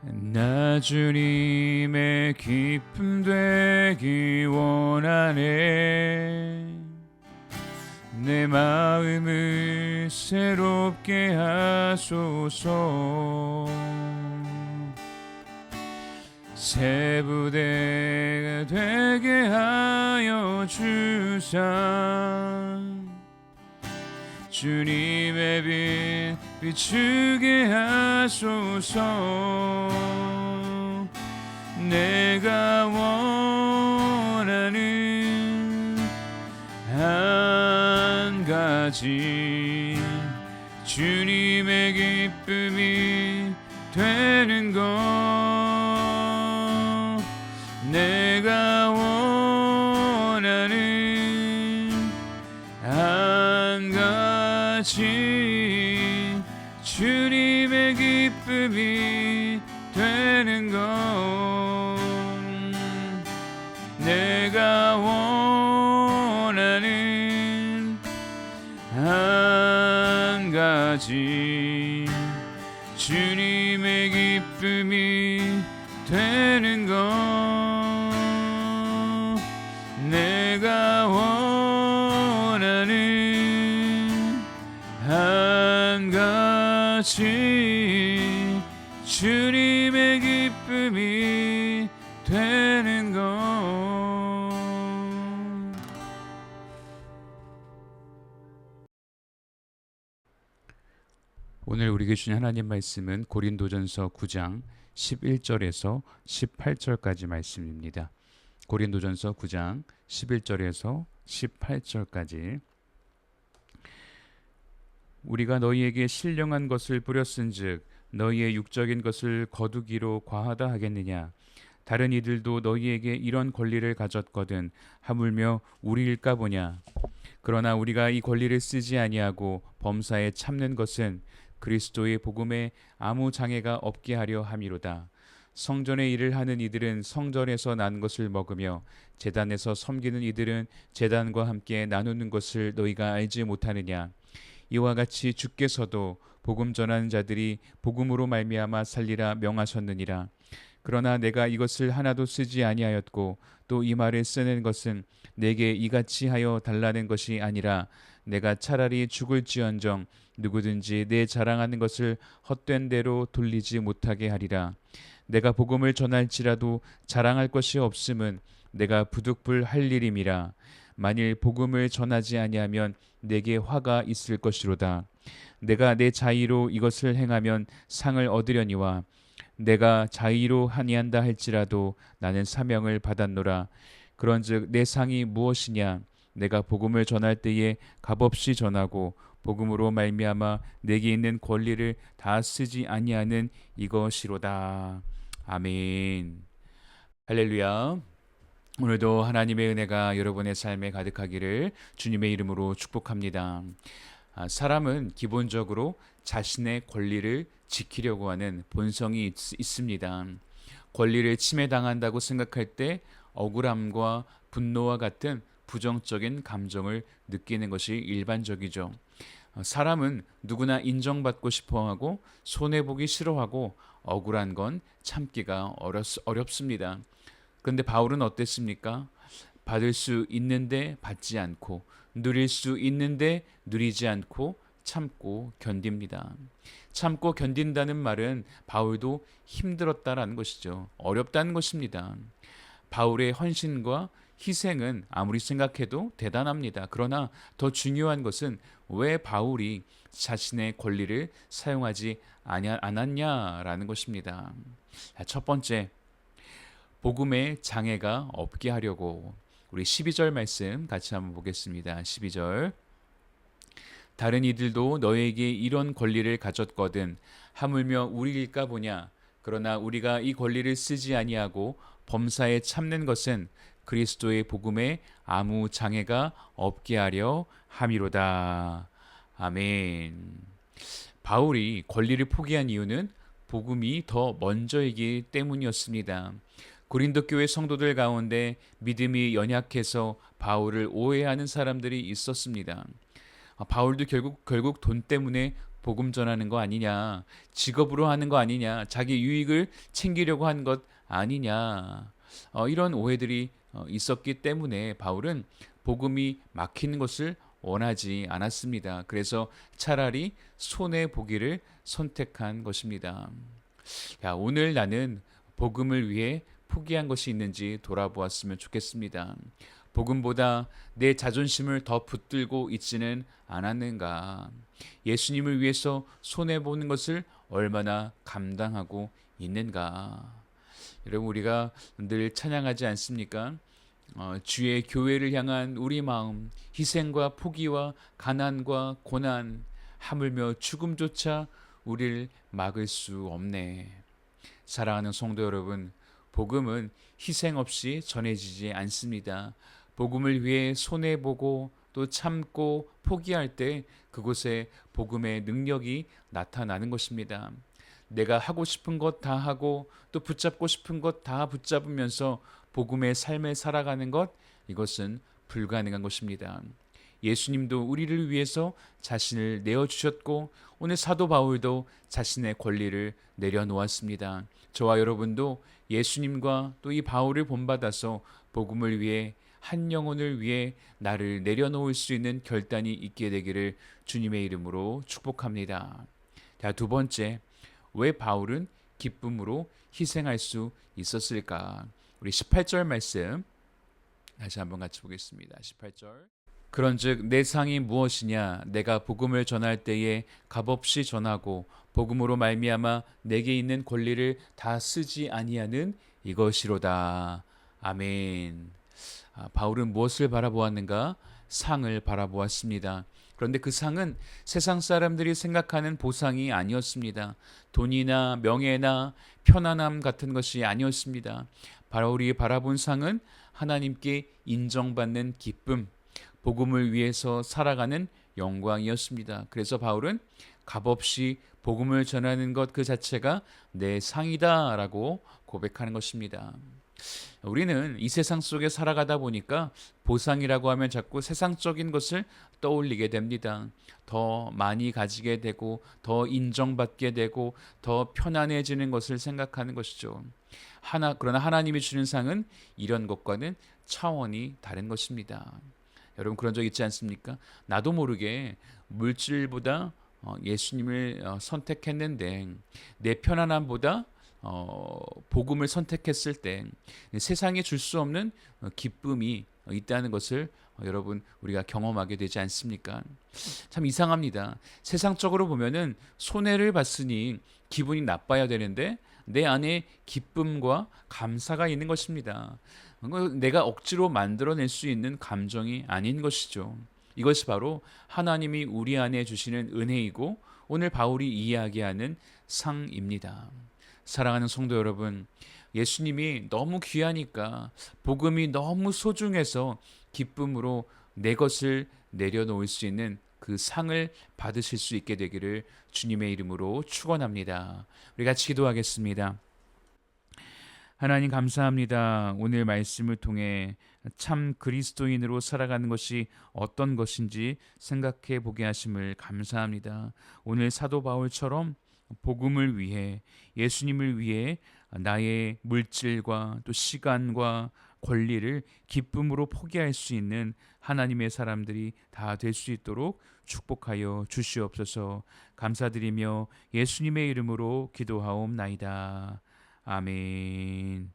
나 주님의 기쁨 되기 원하네. 내 마음을 새롭게 하소서. 새 부대가 되게 하여 주사 주님의 빛 비추게 하소서. 내가 원하는 한 가지 주님의 기쁨이 되는 것. 내가 원하는 한 가지 주님의 기쁨이 되는 것. 내가 원하는 한 가지 주님의 기쁨이 되는 것. 내가 원하는 한 가지 주님의 기쁨이 되는 것. 오늘 우리에게 주신 하나님 말씀은 고린도전서 9장 11절에서 18절까지 말씀입니다. 고린도전서 9장 11절에서 18절까지. 우리가 너희에게 신령한 것을 뿌렸은즉 너희의 육적인 것을 거두기로 과하다 하겠느냐. 다른 이들도 너희에게 이런 권리를 가졌거든 하물며 우리일까 보냐. 그러나 우리가 이 권리를 쓰지 아니하고 범사에 참는 것은 그리스도의 복음에 아무 장애가 없게 하려 함이로다. 성전의 일을 하는 이들은 성전에서 난 것을 먹으며 제단에서 섬기는 이들은 제단과 함께 나누는 것을 너희가 알지 못하느냐. 이와 같이 주께서도 복음 전하는 자들이 복음으로 말미암아 살리라 명하셨느니라. 그러나 내가 이것을 하나도 쓰지 아니하였고 또 이 말을 쓰는 것은 내게 이같이 하여 달라는 것이 아니라 내가 차라리 죽을지언정 누구든지 내 자랑하는 것을 헛된 대로 돌리지 못하게 하리라. 내가 복음을 전할지라도 자랑할 것이 없음은 내가 부득불 할 일임이라. 만일 복음을 전하지 아니하면 내게 화가 있을 것이로다. 내가 내 자의로 이것을 행하면 상을 얻으려니와 내가 자의로 아니한다 할지라도 나는 사명을 받았노라. 그런즉 내 상이 무엇이냐. 내가 복음을 전할 때에 값없이 전하고 복음으로 말미암아 내게 있는 권리를 다 쓰지 아니하는 이것이로다. 아멘. 할렐루야. 오늘도 하나님의 은혜가 여러분의 삶에 가득하기를 주님의 이름으로 축복합니다. 사람은 기본적으로 자신의 권리를 지키려고 하는 본성이 있습니다. 권리를 침해당한다고 생각할 때 억울함과 분노와 같은 부정적인 감정을 느끼는 것이 일반적이죠. 사람은 누구나 인정받고 싶어하고 손해보기 싫어하고 억울한 건 참기가 어렵습니다. 그런데 바울은 어땠습니까? 받을 수 있는데 받지 않고 누릴 수 있는데 누리지 않고 참고 견딥니다. 참고 견딘다는 말은 바울도 힘들었다라는 것이죠. 어렵다는 것입니다. 바울의 헌신과 희생은 아무리 생각해도 대단합니다. 그러나 더 중요한 것은 왜 바울이 자신의 권리를 사용하지 않았냐라는 것입니다. 첫 번째, 복음에 장애가 없게 하려고. 우리 12절 말씀 같이 한번 보겠습니다. 12절. 다른 이들도 너에게 이런 권리를 가졌거든 하물며 우리일까 보냐. 그러나 우리가 이 권리를 쓰지 아니하고 범사에 참는 것은 그리스도의 복음에 아무 장애가 없게 하려 함이로다. 아멘. 바울이 권리를 포기한 이유는 복음이 더 먼저이기 때문이었습니다. 고린도 교회 성도들 가운데 믿음이 연약해서 바울을 오해하는 사람들이 있었습니다. 바울도 결국 돈 때문에 복음 전하는 거 아니냐, 직업으로 하는 거 아니냐, 자기 유익을 챙기려고 한 것 아니냐, 이런 오해들이 있었기 때문에 바울은 복음이 막히는 것을 원하지 않았습니다. 그래서 차라리 손해 보기를 선택한 것입니다. 야, 오늘 나는 복음을 위해 포기한 것이 있는지 돌아보았으면 좋겠습니다. 복음보다 내 자존심을 더 붙들고 있지는 않았는가? 예수님을 위해서 손해보는 것을 얼마나 감당하고 있는가? 여러분, 우리가 늘 찬양하지 않습니까? 주의 교회를 향한 우리 마음, 희생과 포기와 가난과 고난, 하물며 죽음조차 우리를 막을 수 없네. 사랑하는 성도 여러분, 복음은 희생 없이 전해지지 않습니다. 복음을 위해 손해보고 또 참고 포기할 때 그곳에 복음의 능력이 나타나는 것입니다. 내가 하고 싶은 것 다 하고 또 붙잡고 싶은 것 다 붙잡으면서 복음의 삶을 살아가는 것, 이것은 불가능한 것입니다. 예수님도 우리를 위해서 자신을 내어주셨고 오늘 사도 바울도 자신의 권리를 내려놓았습니다. 저와 여러분도 예수님과 또 이 바울을 본받아서 복음을 위해 한 영혼을 위해 나를 내려놓을 수 있는 결단이 있게 되기를 주님의 이름으로 축복합니다. 자, 두 번째, 왜 바울은 기쁨으로 희생할 수 있었을까? 우리 18절 말씀 다시 한번 같이 보겠습니다. 18절. 그런즉 내 상이 무엇이냐? 내가 복음을 전할 때에 값없이 전하고 복음으로 말미암아 내게 있는 권리를 다 쓰지 아니하는 이것이로다. 아멘. 바울은 무엇을 바라보았는가? 상을 바라보았습니다. 그런데 그 상은 세상 사람들이 생각하는 보상이 아니었습니다. 돈이나 명예나 편안함 같은 것이 아니었습니다. 바울이 바라본 상은 하나님께 인정받는 기쁨, 복음을 위해서 살아가는 영광이었습니다. 그래서 바울은 값없이 복음을 전하는 것 그 자체가 내 상이다라고 고백하는 것입니다. 우리는 이 세상 속에 살아가다 보니까 보상이라고 하면 자꾸 세상적인 것을 떠올리게 됩니다. 더 많이 가지게 되고 더 인정받게 되고 더 편안해지는 것을 생각하는 것이죠. 그러나 하나님이 주는 상은 이런 것과는 차원이 다른 것입니다. 여러분 그런 적 있지 않습니까? 나도 모르게 물질보다 예수님을 선택했는데 내 편안함보다 복음을 선택했을 때 세상에 줄 수 없는 기쁨이 있다는 것을 여러분 우리가 경험하게 되지 않습니까? 참 이상합니다. 세상적으로 보면은 손해를 봤으니 기분이 나빠야 되는데 내 안에 기쁨과 감사가 있는 것입니다. 내가 억지로 만들어낼 수 있는 감정이 아닌 것이죠. 이것이 바로 하나님이 우리 안에 주시는 은혜이고 오늘 바울이 이야기하는 상입니다. 사랑하는 성도 여러분, 예수님이 너무 귀하니까 복음이 너무 소중해서 기쁨으로 내 것을 내려놓을 수 있는 그 상을 받으실 수 있게 되기를 주님의 이름으로 축원합니다. 우리 같이 기도하겠습니다. 하나님 감사합니다. 오늘 말씀을 통해 참 그리스도인으로 살아가는 것이 어떤 것인지 생각해 보게 하심을 감사합니다. 오늘 사도 바울처럼 복음을 위해 예수님을 위해 나의 물질과 또 시간과 권리를 기쁨으로 포기할 수 있는 하나님의 사람들이 다 될 수 있도록 축복하여 주시옵소서. 감사드리며 예수님의 이름으로 기도하옵나이다. 아멘.